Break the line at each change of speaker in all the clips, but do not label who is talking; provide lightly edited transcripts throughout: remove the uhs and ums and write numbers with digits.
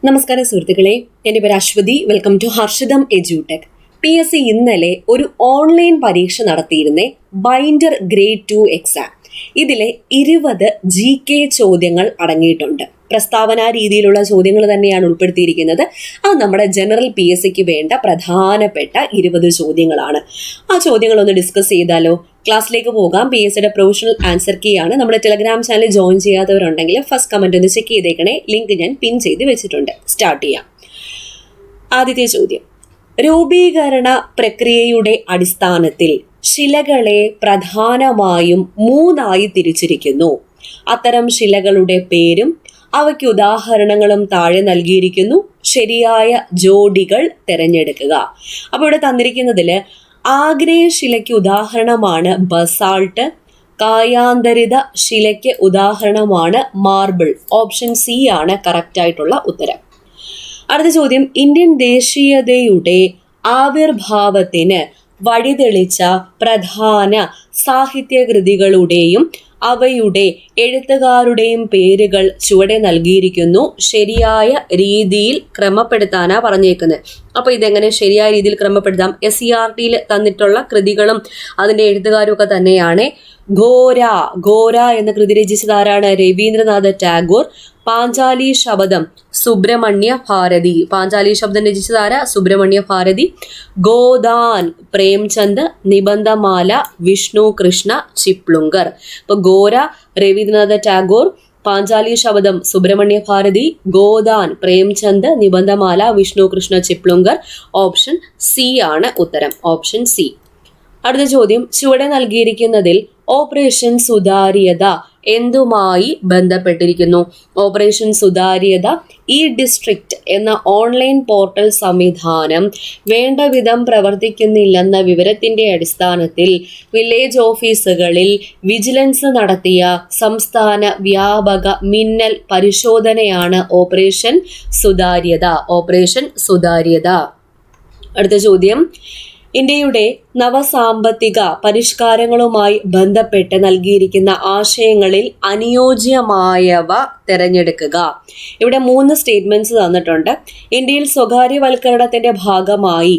നമസ്കാരം സുഹൃത്തുക്കളെ, എൻ്റെ പേര് അശ്വതി. വെൽക്കം ടു ഹർഷിതം എജ്യൂടെക്. PSC ഇന്നലെ ഒരു ഓൺലൈൻ പരീക്ഷ നടത്തിയിരുന്നേ, ബൈൻഡർ ഗ്രേഡ് 2 എക്സാം. ഇതിലെ 20 GK ചോദ്യങ്ങൾ അടങ്ങിയിട്ടുണ്ട്. പ്രസ്താവന രീതിയിലുള്ള ചോദ്യങ്ങൾ തന്നെയാണ് ഉൾപ്പെടുത്തിയിരിക്കുന്നത്. അത് നമ്മുടെ ജനറൽ PSCക്ക് വേണ്ട പ്രധാനപ്പെട്ട 20 ചോദ്യങ്ങളാണ്. ആ ചോദ്യങ്ങളൊന്ന് ഡിസ്കസ് ചെയ്താലോ? ക്ലാസ്സിലേക്ക് പോകാം. PSCയുടെ പ്രൊഫഷണൽ ആൻസർ കീ ആണ്. നമ്മുടെ ടെലഗ്രാം ചാനൽ ജോയിൻ ചെയ്യാത്തവരുണ്ടെങ്കിൽ ഫസ്റ്റ് കമന്റ് ഒന്ന് ചെക്ക് ചെയ്തേക്കണേ. ലിങ്ക് ഞാൻ പിൻ ചെയ്ത് വെച്ചിട്ടുണ്ട്. സ്റ്റാർട്ട് ചെയ്യാം. ആദ്യത്തെ ചോദ്യം: രൂപീകരണ പ്രക്രിയയുടെ അടിസ്ഥാനത്തിൽ ശിലകളെ പ്രധാനമായും 3 തിരിച്ചിരിക്കുന്നു. അത്തരം ശിലകളുടെ പേരും അവയ്ക്ക് ഉദാഹരണങ്ങളും താഴെ നൽകിയിരിക്കുന്നു. ശരിയായ ജോഡികൾ തിരഞ്ഞെടുക്കുക. അപ്പോൾ ഇവിടെ തന്നിരിക്കുന്നതിൽ ആഗ്നേയ ശിലയ്ക്ക് ഉദാഹരണമാണ് ബസാൾട്ട്, കായാന്തരിത ശിലയ്ക്ക് ഉദാഹരണമാണ് മാർബിൾ. ഓപ്ഷൻ സി ആണ് കറക്റ്റ് ആയിട്ടുള്ള ഉത്തരം. അടുത്ത ചോദ്യം: ഇന്ത്യൻ ദേശീയതയുടെ ആവിർഭാവത്തിന് വഴിതെളിച്ച പ്രധാന സാഹിത്യകൃതികളുടെയും അവയുടെ എഴുത്തുകാരുടെയും പേരുകൾ ചുവടെ നൽകിയിരിക്കുന്നു. ശരിയായ രീതിയിൽ ക്രമപ്പെടുത്താനാ പറഞ്ഞേക്കുന്നത്. അപ്പോൾ ഇതെങ്ങനെ ശരിയായ രീതിയിൽ ക്രമപ്പെടുത്താം? SCERTയിൽ തന്നിട്ടുള്ള കൃതികളും അതിൻ്റെ എഴുത്തുകാരും ഒക്കെ തന്നെയാണ്. ഗോര എന്ന കൃതി രചിച്ചത് ആരാണ്? രവീന്ദ്രനാഥ ടാഗോർ. പാഞ്ചാലി ശബദം സുബ്രഹ്മണ്യ ഭാരതി. പാഞ്ചാലി ശബ്ദം രചിച്ചത് ആരാ? സുബ്രഹ്മണ്യ ഭാരതി. ഗോദാൻ പ്രേംചന്ദ്. നിബന്ധമാല വിഷ്ണു കൃഷ്ണ ചിപ്ലുങ്കർ. ഇപ്പൊ ഗോര രവീന്ദ്രനാഥ ടാഗോർ, പാഞ്ചാലി ശബദം സുബ്രഹ്മണ്യ ഭാരതി, ഗോദാൻ പ്രേംചന്ദ്, നിബന്ധമാല വിഷ്ണു കൃഷ്ണ ചിപ്ലുങ്കർ. ഓപ്ഷൻ സി ആണ് ഉത്തരം. Option C. അടുത്ത ചോദ്യം: ചുവടെ നൽകിയിരിക്കുന്നതിൽ ഓപ്പറേഷൻ സുതാര്യത എന്തുമായി ബന്ധപ്പെട്ടിരിക്കുന്നു? ഓപ്പറേഷൻ സുതാര്യത ഈ ഡിസ്ട്രിക്റ്റ് എന്ന ഓൺലൈൻ പോർട്ടൽ സംവിധാനം വേണ്ട വിധം പ്രവർത്തിക്കുന്നില്ലെന്ന വിവരത്തിന്റെ അടിസ്ഥാനത്തിൽ വില്ലേജ് ഓഫീസുകളിൽ വിജിലൻസ് നടത്തിയ സംസ്ഥാന വ്യാപക മിന്നൽ പരിശോധനയാണ് ഓപ്പറേഷൻ സുതാര്യത. ഓപ്പറേഷൻ സുതാര്യത. അടുത്ത ചോദ്യം: ഇന്ത്യയുടെ നവസാമ്പത്തിക പരിഷ്കാരങ്ങളുമായി ബന്ധപ്പെട്ട് നൽകിയിരിക്കുന്ന ആശയങ്ങളിൽ അനുയോജ്യമായവ തിരഞ്ഞെടുക്കുക. ഇവിടെ 3 സ്റ്റേറ്റ്മെന്റ്സ് തന്നിട്ടുണ്ട്. ഇന്ത്യയിൽ സ്വകാര്യവൽക്കരണത്തിന്റെ ഭാഗമായി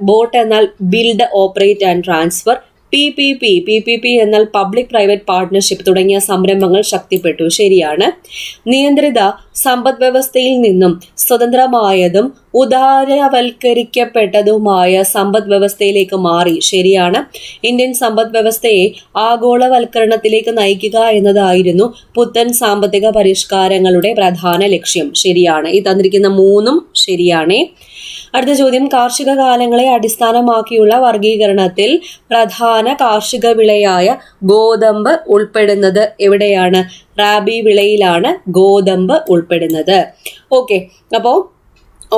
ബോട്ട് എന്നാൽ build, operate and transfer. PPP എന്നാൽ പബ്ലിക് പ്രൈവറ്റ് പാർട്ട്ണർഷിപ്പ് തുടങ്ങിയ സംരംഭങ്ങൾ ശക്തിപ്പെട്ടു. ശരിയാണ്. നിയന്ത്രിത സമ്പദ് വ്യവസ്ഥയിൽ നിന്നും സ്വതന്ത്രമായതും ഉദാരവൽക്കരിക്കപ്പെട്ടതുമായ സമ്പദ് വ്യവസ്ഥയിലേക്ക് മാറി. ശരിയാണ്. ഇന്ത്യൻ സമ്പദ് വ്യവസ്ഥയെ ആഗോളവൽക്കരണത്തിലേക്ക് നയിക്കുക എന്നതായിരുന്നു പുത്തൻ സാമ്പത്തിക പരിഷ്കാരങ്ങളുടെ പ്രധാന ലക്ഷ്യം. ശരിയാണ്. ഈ തന്നിരിക്കുന്ന 3ഉം ശരിയാണ്. അടുത്ത ചോദ്യം: കാർഷിക കാലങ്ങളെ അടിസ്ഥാനമാക്കിയുള്ള വർഗീകരണത്തിൽ പ്രധാന കാർഷിക വിളയായ ഗോതമ്പ് ഉൾപ്പെടുന്നത് എവിടെയാണ്? റാബി വിളയിലാണ് ഗോതമ്പ് ഉൾപ്പെടുന്നത്. ഓക്കെ, അപ്പോൾ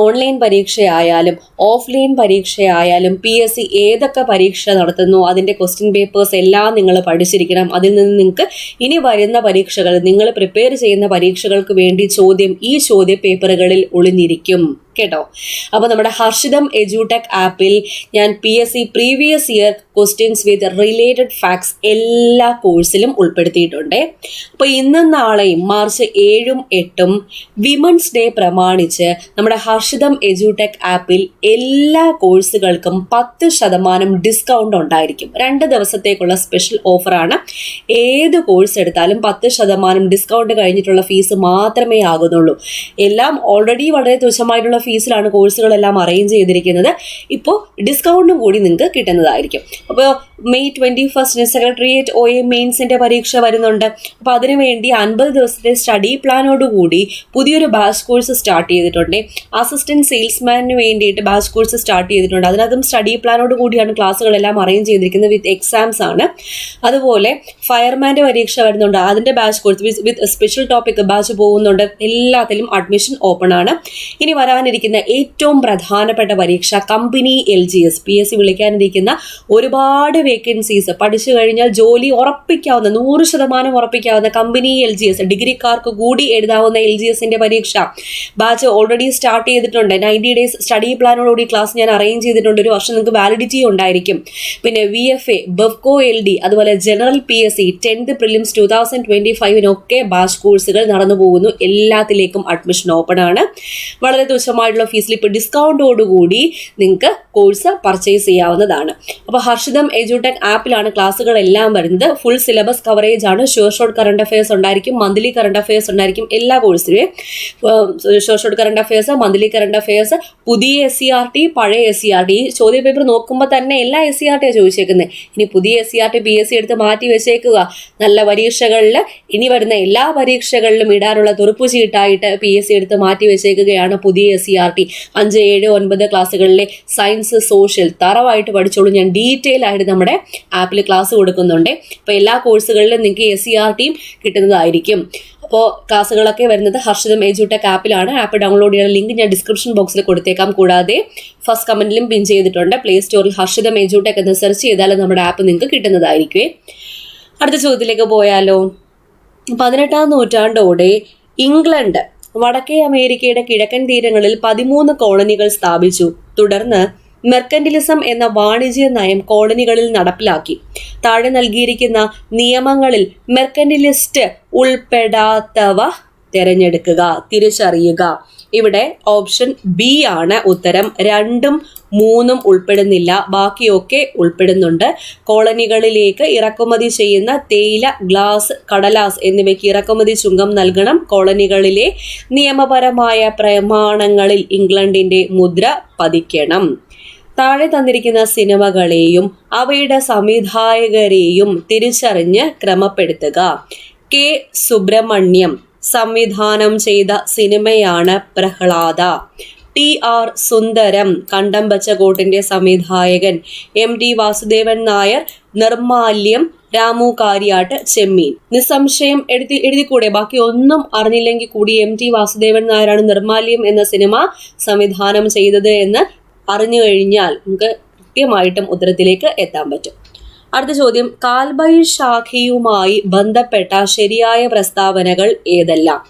ഓൺലൈൻ പരീക്ഷയായാലും ഓഫ്ലൈൻ പരീക്ഷയായാലും PSC ഏതൊക്കെ പരീക്ഷ നടത്തുന്നു അതിൻ്റെ ക്വസ്റ്റ്യൻ പേപ്പേഴ്സ് എല്ലാം നിങ്ങൾ പഠിച്ചിരിക്കണം. അതിൽ നിന്ന് നിങ്ങൾക്ക് ഇനി വരുന്ന പരീക്ഷകൾ, നിങ്ങൾ പ്രിപ്പയർ ചെയ്യുന്ന പരീക്ഷകൾക്ക് വേണ്ടി ഈ ചോദ്യ പേപ്പറുകളിൽ ഒളിഞ്ഞിരിക്കും കേട്ടോ. അപ്പോൾ നമ്മുടെ ഹർഷിതം എജ്യൂടെക് ആപ്പിൽ ഞാൻ PSC previous year questions with related facts എല്ലാ കോഴ്സിലും ഉൾപ്പെടുത്തിയിട്ടുണ്ട്. അപ്പോൾ ഇന്നും നാളെയും മാർച്ച് 7ഉം 8ഉം വിമൻസ് ഡേ പ്രമാണിച്ച് നമ്മുടെ ഹർഷിതം എജ്യൂടെക് ആപ്പിൽ എല്ലാ കോഴ്സുകൾക്കും 10% ഡിസ്കൗണ്ട് ഉണ്ടായിരിക്കും. 2 ദിവസത്തേക്കുള്ള സ്പെഷ്യൽ ഓഫറാണ്. ഏത് കോഴ്സ് എടുത്താലും 10% ഡിസ്കൗണ്ട് കഴിഞ്ഞിട്ടുള്ള ഫീസ് മാത്രമേ ആകുന്നുള്ളൂ. എല്ലാം ഓൾറെഡി വളരെ തുച്ഛമായിട്ടുള്ള ഫീസിലാണ് കോഴ്സുകളെല്ലാം അറേഞ്ച് ചെയ്തിരിക്കുന്നത്. ഇപ്പോൾ ഡിസ്കൗണ്ടും കൂടി നിങ്ങൾക്ക് കിട്ടുന്നതായിരിക്കും. അപ്പോൾ May 21 സെക്രട്ടേറിയറ്റ് OA മെയിൻസിന്റെ പരീക്ഷ വരുന്നുണ്ട്. അപ്പോൾ അതിനുവേണ്ടി 50 ദിവസത്തെ സ്റ്റഡി പ്ലാനോടുകൂടി പുതിയൊരു ബാച്ച് കോഴ്സ് സ്റ്റാർട്ട് ചെയ്തിട്ടുണ്ട്. അസിസ്റ്റന്റ് സെയിൽസ്മാനു വേണ്ടിയിട്ട് ബാച്ച് കോഴ്സ് സ്റ്റാർട്ട് ചെയ്തിട്ടുണ്ട്. അതിനകത്തും സ്റ്റഡി പ്ലാനോട് കൂടിയാണ് ക്ലാസ്സുകളെല്ലാം അറേഞ്ച് ചെയ്തിരിക്കുന്നത്. വിത്ത് എക്സാംസ് ആണ്. അതുപോലെ ഫയർമാൻ്റെ പരീക്ഷ വരുന്നുണ്ട്. അതിൻ്റെ batch course with special topic batch പോകുന്നുണ്ട്. എല്ലാത്തിലും അഡ്മിഷൻ ഓപ്പൺ ആണ്. ഇനി വരാനിരിക്കുന്ന വരാനിരിക്കുന്ന ഏറ്റവും പ്രധാനപ്പെട്ട പരീക്ഷ കമ്പനി LGS. PSC വിളിക്കാനിരിക്കുന്ന ഒരുപാട് വേക്കൻസീസ്, പഠിച്ചു കഴിഞ്ഞാൽ ജോലി ഉറപ്പിക്കാവുന്ന 100% ഉറപ്പിക്കാവുന്ന കമ്പനി LGS, ഡിഗ്രിക്കാർക്ക് കൂടി എഴുതാവുന്ന LGSന്റെ പരീക്ഷ ബാച്ച് ഓൾറെഡി സ്റ്റാർട്ട് ചെയ്തിട്ടുണ്ട്. 90 days സ്റ്റഡി പ്ലാനോടുകൂടി ക്ലാസ് ഞാൻ അറേഞ്ച് ചെയ്തിട്ടുണ്ട്. ഒരു വർഷം നിങ്ങൾക്ക് വാലിഡിറ്റി ഉണ്ടായിരിക്കും. പിന്നെ VFA, ബെവ്കോ LD, അതുപോലെ general PSC 10th prelims 2025 batch കോഴ്സുകൾ നടന്നു പോകുന്നു. എല്ലാത്തിലേക്കും അഡ്മിഷൻ ഓപ്പൺ ആണ്. വളരെ തുച്ഛമായിട്ടുള്ള ഫീസിൽ ഇപ്പോൾ ഡിസ്കൗണ്ടോടുകൂടി നിങ്ങൾക്ക് കോഴ്സ് പർച്ചേസ് ചെയ്യാവുന്നതാണ്. അപ്പോൾ ഹർഷിതം എഡ്യൂടെക് ആപ്പിലാണ് ക്ലാസ്സുകളെല്ലാം വരുന്നത്. ഫുൾ സിലബസ് കവറേജ് ആണ്. ഷോർട്ട് കറണ്ട് അഫയേഴ്സ് ഉണ്ടായിരിക്കും, മന്ത്ലി കറണ്ട് അഫയേഴ്സ് ഉണ്ടായിരിക്കും. എല്ലാ കോഴ്സിലും short current affairs, monthly current affairs, പുതിയ SCRT, പഴയ SCRT. ഈ ചോദ്യ പേപ്പർ നോക്കുമ്പോൾ തന്നെ എല്ലാ SCRT ചോദിച്ചേക്കുന്നത്. ഇനി പുതിയ SCRT PSC എടുത്ത് മാറ്റി വെച്ചേക്കുക. നല്ല പരീക്ഷകളിൽ ഇനി വരുന്ന എല്ലാ പരീക്ഷകളിലും ഇടാനുള്ള തുറുപ്പു ചീട്ടായിട്ട് PSC എടുത്ത് മാറ്റി വെച്ചേക്കുകയാണ് പുതിയ SCRT. 5, 7, 9 ക്ലാസ്സുകളിലെ സയൻസ്, സോഷ്യൽ തറവായിട്ട് പഠിച്ചോളൂ. ഞാൻ ഡീറ്റെയിൽ ആയിട്ട് നമ്മുടെ ആപ്പിൽ ക്ലാസ് കൊടുക്കുന്നുണ്ട്. അപ്പോൾ എല്ലാ കോഴ്സുകളിലും നിങ്ങൾക്ക് SCRTയും കിട്ടുന്നതായിരിക്കും. അപ്പോൾ ക്ലാസ്സുകളൊക്കെ വരുന്നത് ഹർഷിതം എഡ്യൂടെക് ആപ്പിലാണ്. ആപ്പ് ഡൗൺലോഡ് ചെയ്യുന്ന ലിങ്ക് ഞാൻ ഡിസ്ക്രിപ്ഷൻ ബോക്സിൽ കൊടുത്തേക്കാം. കൂടാതെ ഫസ്റ്റ് കമന്റിലും പിൻ ചെയ്തിട്ടുണ്ട്. പ്ലേ സ്റ്റോറിൽ ഹർഷിതം എഡ്യൂടെക് എന്ന് സെർച്ച് ചെയ്താൽ നമ്മുടെ ആപ്പ് നിങ്ങൾക്ക് കിട്ടുന്നതായിരിക്കും. അടുത്ത ചോദ്യത്തിലേക്ക് പോയാലോ. 18ാം നൂറ്റാണ്ടോടെ ഇംഗ്ലണ്ട് വടക്കേ അമേരിക്കയുടെ കിഴക്കൻ തീരങ്ങളിൽ 13 കോളനികൾ സ്ഥാപിച്ചു. തുടർന്ന് മെർക്കന്റിലിസം എന്ന വാണിജ്യ നയം കോളനികളിൽ നടപ്പിലാക്കി. താഴെ നൽകിയിരിക്കുന്ന നിയമങ്ങളിൽ മെർക്കന്റിലിസ്റ്റ് ഉൾപ്പെടാത്തവ തിരഞ്ഞെടുക്കുക, തിരിച്ചറിയുക. ഇവിടെ ഓപ്ഷൻ B ആണ് ഉത്തരം. 2ഉം 3ഉം ഉൾപ്പെടുന്നില്ല, ബാക്കിയൊക്കെ ഉൾപ്പെടുന്നുണ്ട്. കോളനികളിലേക്ക് ഇറക്കുമതി ചെയ്യുന്ന തേയില, ഗ്ലാസ്, കടലാസ് എന്നിവയ്ക്ക് ഇറക്കുമതി ചുങ്കം നൽകണം. കോളനികളിലെ നിയമപരമായ പ്രമാണങ്ങളിൽ ഇംഗ്ലണ്ടിന്റെ മുദ്ര പതിക്കണം. താഴെ തന്നിരിക്കുന്ന സിനിമകളെയും അവയുടെ സംവിധായകരെയും തിരിച്ചറിഞ്ഞ് ക്രമപ്പെടുത്തുക. K. സുബ്രഹ്മണ്യം സംവിധാനം ചെയ്ത സിനിമയാണ് പ്രഹ്ലാദ. TR സുന്ദരം കണ്ടംബച്ചകോട്ടിന്റെ സംവിധായകൻ. MT വാസുദേവൻ നായർ നിർമാല്യം, രാമു കാര്യാട്ട് ചെമ്മീൻ. നിസ്സംശയം എഴുതിക്കൂടെ? ബാക്കി ഒന്നും അറിഞ്ഞില്ലെങ്കിൽ കൂടി MT വാസുദേവൻ നായരാണ് നിർമാല്യം എന്ന സിനിമ സംവിധാനം ചെയ്തത് എന്ന് അറിഞ്ഞു കഴിഞ്ഞാൽ നമുക്ക് കൃത്യമായിട്ടും ഉത്തരത്തിലേക്ക് എത്താൻ പറ്റും. അടുത്ത ചോദ്യം, കാൽബൈശാഖിയുമായി ബന്ധപ്പെട്ട ശരിയായ പ്രസ്താവനകൾ ഏതെല്ലാം?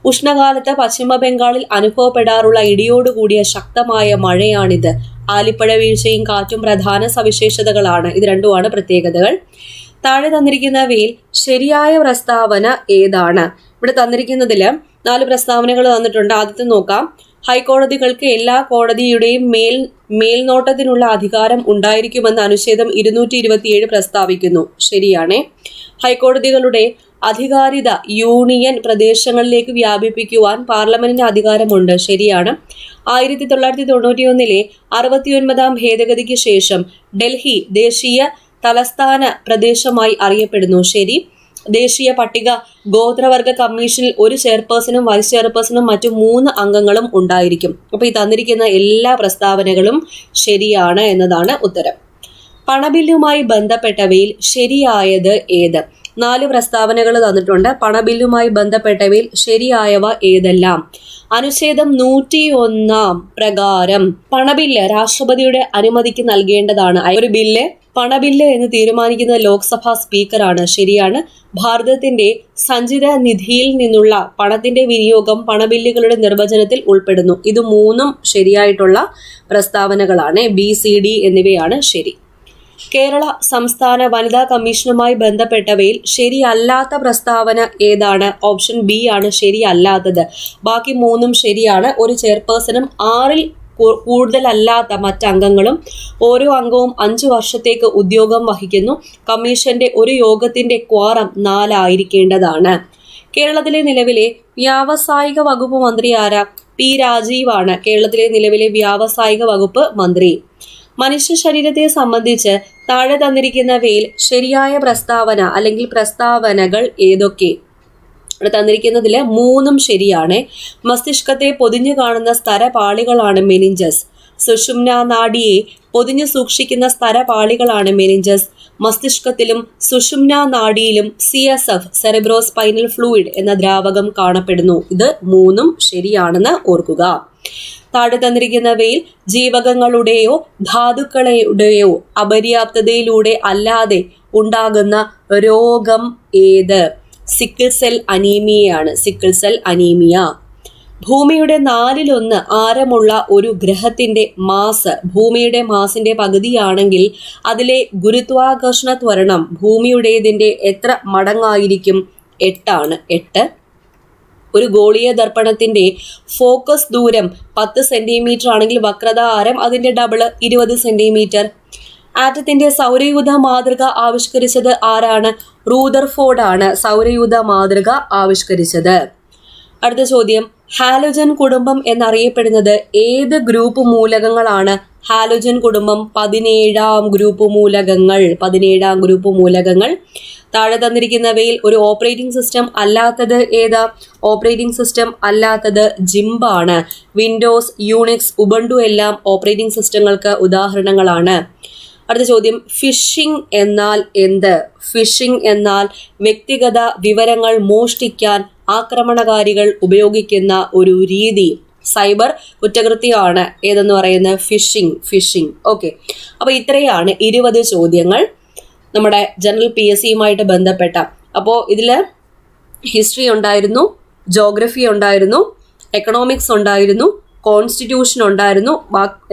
ഉഷ്ണകാലത്ത് പശ്ചിമ ബംഗാളിൽ അനുഭവപ്പെടാറുള്ള ഇടിയോടുകൂടിയ ശക്തമായ മഴയാണിത്. ആലിപ്പഴ വീഴ്ചയും കാറ്റും പ്രധാന സവിശേഷതകളാണ്. ഇത് രണ്ടുമാണ് പ്രത്യേകതകൾ. താഴെ തന്നിരിക്കുന്നവയിൽ ശരിയായ പ്രസ്താവന ഏതാണ്? ഇവിടെ തന്നിരിക്കുന്നതിൽ 4 പ്രസ്താവനകൾ തന്നിട്ടുണ്ട്. ആദ്യത്തെ നോക്കാം. ഹൈക്കോടതികൾക്ക് എല്ലാ കോടതിയുടെയും മേൽനോട്ടത്തിനുള്ള അധികാരം ഉണ്ടായിരിക്കുമെന്ന് അനുച്ഛേദം 227 പ്രസ്താവിക്കുന്നു. ശരിയാണ്. ഹൈക്കോടതികളുടെ അധികാരിത യൂണിയൻ പ്രദേശങ്ങളിലേക്ക് വ്യാപിപ്പിക്കുവാൻ പാർലമെന്റിന് അധികാരമുണ്ട്. ശരിയാണ്. 1991 69ാം ഭേദഗതിക്ക് ശേഷം ഡൽഹി ദേശീയ തലസ്ഥാന പ്രദേശമായി അറിയപ്പെടുന്നു. ശരി. ദേശീയ പട്ടിക ഗോത്രവർഗ കമ്മീഷനിൽ ഒരു ചെയർപേഴ്സണും വൈസ് ചെയർപേഴ്സണും മറ്റു 3 അംഗങ്ങളും ഉണ്ടായിരിക്കും. അപ്പോൾ ഈ തന്നിരിക്കുന്ന എല്ലാ പ്രസ്താവനകളും ശരിയാണ് എന്നതാണ് ഉത്തരം. പണബില്ലുമായി ബന്ധപ്പെട്ടവയിൽ ശരിയായത് ഏത്? 4 പ്രസ്താവനകൾ തന്നിട്ടുണ്ട്. പണബില്ലുമായി ബന്ധപ്പെട്ടവയിൽ ശരിയായവ ഏതെല്ലാം? അനുച്ഛേദം 101 പ്രകാരം പണബില്ല് രാഷ്ട്രപതിയുടെ അനുമതിക്ക് നൽകേണ്ടതാണ്. ഒരു ബില്ല് പണബില്ല് എന്ന് തീരുമാനിക്കുന്നത് ലോക്സഭാ സ്പീക്കറാണ്. ശരിയാണ്. ഭാരതത്തിന്റെ സഞ്ചിത നിധിയിൽ നിന്നുള്ള പണത്തിന്റെ വിനിയോഗം പണബില്ലുകളുടെ നിർവചനത്തിൽ ഉൾപ്പെടുന്നു. ഇത് 3ഉം ശരിയായിട്ടുള്ള പ്രസ്താവനകളാണ്. B, C, D എന്നിവയാണ് ശരി. കേരള സംസ്ഥാന വനിതാ കമ്മീഷനുമായി ബന്ധപ്പെട്ടവയിൽ ശരിയല്ലാത്ത പ്രസ്താവന ഏതാണ്? ഓപ്ഷൻ B ആണ് ശരിയല്ലാത്തത്. ബാക്കി 3ഉം ശരിയാണ്. ഒരു ചെയർപേഴ്സണും 6ൽ കൂടുതലല്ലാത്ത മറ്റംഗങ്ങളും ഓരോ അംഗവും 5 വർഷത്തേക്ക് ഉദ്യോഗം വഹിക്കുന്നു. കമ്മീഷന്റെ ഒരു യോഗത്തിന്റെ ക്വാറം 4 ആയിരിക്കേണ്ടതാണ്. കേരളത്തിലെ നിലവിലെ വ്യാവസായിക വകുപ്പ് മന്ത്രി ആരാ? P. രാജീവാണ് കേരളത്തിലെ നിലവിലെ വ്യാവസായിക വകുപ്പ് മന്ത്രി. മനുഷ്യ ശരീരത്തെ സംബന്ധിച്ച് താഴെ തന്നിരിക്കുന്നവയിൽ ശരിയായ പ്രസ്താവന അല്ലെങ്കിൽ പ്രസ്താവനകൾ ഏതൊക്കെ? ഇവിടെ തന്നിരിക്കുന്നതിൽ 3ഉം ശരിയാണ്. മസ്തിഷ്കത്തെ പൊതിഞ്ഞു കാണുന്ന സ്തരപാളികളാണ് മെനിഞ്ചസ്. സുഷുമ്ന നാഡിയെ പൊതിഞ്ഞു സൂക്ഷിക്കുന്ന സ്തരപാളികളാണ് മെനിഞ്ചസ്. മസ്തിഷ്കത്തിലും സുഷുമ്നാ നാഡിയിലും CSF സെറിബ്രോസ്പൈനൽ ഫ്ലൂയിഡ് എന്ന ദ്രാവകം കാണപ്പെടുന്നു. ഇത് 3 ശരിയാണെന്ന് ഓർക്കുക. താഴെ തന്നിരിക്കുന്നവയിൽ ജീവകങ്ങളുടെയോ ധാതുക്കളുടെയോ അപര്യാപ്തതയിലൂടെ അല്ലാതെ ഉണ്ടാകുന്ന രോഗം ഏത്? സിക്കിൾ സെൽ അനീമിയയാണ്. Sickle cell anaemia. ഭൂമിയുടെ 4/1 ആരമുള്ള ഒരു ഗ്രഹത്തിന്റെ മാസ് ഭൂമിയുടെ മാസിന്റെ പകുതിയാണെങ്കിൽ അതിലെ ഗുരുത്വാകർഷണ ത്വരണം ഭൂമിയുടേതിന്റെ എത്ര മടങ്ങായിരിക്കും? 8 ആണ്. 8. ഒരു ഗോളീയ ദർപ്പണത്തിന്റെ ഫോക്കസ് ദൂരം 10 സെന്റിമീറ്റർ ആണെങ്കിൽ വക്രത ആരം അതിന്റെ ഡബിൾ 20 സെന്റിമീറ്റർ. ആറ്റത്തിന്റെ സൗരയൂഥ മാതൃക ആവിഷ്കരിച്ചത് ആരാണ്? റൂദർഫോർഡ് ആണ് സൗരയൂഥ മാതൃക ആവിഷ്കരിച്ചത്. അടുത്ത ചോദ്യം, ഹാലോജൻ കുടുംബം എന്നറിയപ്പെടുന്നത് ഏത് ഗ്രൂപ്പ് മൂലകങ്ങളാണ്? ഹാലോജൻ കുടുംബം 17ാം ഗ്രൂപ്പ് മൂലകങ്ങൾ. 17ാം ഗ്രൂപ്പ് മൂലകങ്ങൾ. താഴെ തന്നിരിക്കുന്നവയിൽ ഒരു ഓപ്പറേറ്റിംഗ് സിസ്റ്റം അല്ലാത്തത് ഏതാ? ഓപ്പറേറ്റിംഗ് സിസ്റ്റം അല്ലാത്തത് ജിംബ് ആണ്. വിൻഡോസ്, യൂണിക്സ്, ഉബുണ്ടു എല്ലാം ഓപ്പറേറ്റിംഗ് സിസ്റ്റങ്ങൾക്ക് ഉദാഹരണങ്ങളാണ്. അടുത്ത ചോദ്യം, ഫിഷിംഗ് എന്നാൽ എന്ത്? ഫിഷിംഗ് എന്നാൽ വ്യക്തിഗത വിവരങ്ങൾ മോഷ്ടിക്കാൻ ആക്രമണകാരികൾ ഉപയോഗിക്കുന്ന ഒരു രീതി. സൈബർ കുറ്റകൃത്യമാണ് ഏതെന്ന് പറയുന്നത്? ഫിഷിംഗ്. ഓക്കെ, അപ്പോൾ ഇത്രയാണ് 20 ചോദ്യങ്ങൾ നമ്മുടെ ജനറൽ PSCയുമായിട്ട് ബന്ധപ്പെട്ട. അപ്പോൾ ഇതിൽ ഹിസ്റ്ററി ഉണ്ടായിരുന്നു, ജോഗ്രഫി ഉണ്ടായിരുന്നു, എക്കണോമിക്സ് ഉണ്ടായിരുന്നു, കോൺസ്റ്റിറ്റ്യൂഷൻ ഉണ്ടായിരുന്നു,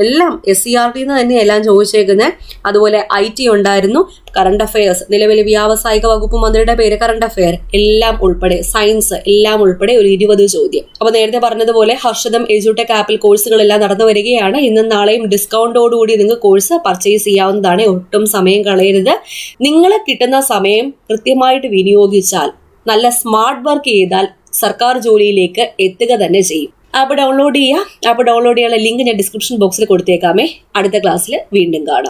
എല്ലാം SCERT തന്നെ എല്ലാം ചോദിച്ചേക്കുന്നത്. അതുപോലെ IT ഉണ്ടായിരുന്നു, കറണ്ട് അഫയേഴ്സ്, നിലവിലെ വ്യാവസായിക വകുപ്പ് മന്ത്രിയുടെ പേര്, കറണ്ട് അഫയർ എല്ലാം ഉൾപ്പെടെ, സയൻസ് എല്ലാം ഉൾപ്പെടെ ഒരു 20 ചോദ്യം. അപ്പോൾ നേരത്തെ പറഞ്ഞതുപോലെ ഹർഷദം എഡ്യൂടെക് ആപ്പിൽ കോഴ്സുകളെല്ലാം നടന്നു വരികയാണ്. ഇന്നും നാളെയും ഡിസ്കൗണ്ടോടുകൂടി നിങ്ങൾക്ക് കോഴ്സ് പർച്ചേസ് ചെയ്യാവുന്നതാണ്. ഒട്ടും സമയം കളയരുത്. നിങ്ങൾ കിട്ടുന്ന സമയം കൃത്യമായിട്ട് വിനിയോഗിച്ചാൽ, നല്ല സ്മാർട്ട് വർക്ക് ചെയ്താൽ സർക്കാർ ജോലിയിലേക്ക് എത്തുക തന്നെ ചെയ്യും. ആപ്പ് ഡൗൺലോഡ് ചെയ്യാനുള്ള ലിങ്ക് ഞാൻ ഡിസ്ക്രിപ്ഷൻ ബോക്സിൽ കൊടുത്തേക്കാമേ. അടുത്ത ക്ലാസ്സിൽ വീണ്ടും കാണാം.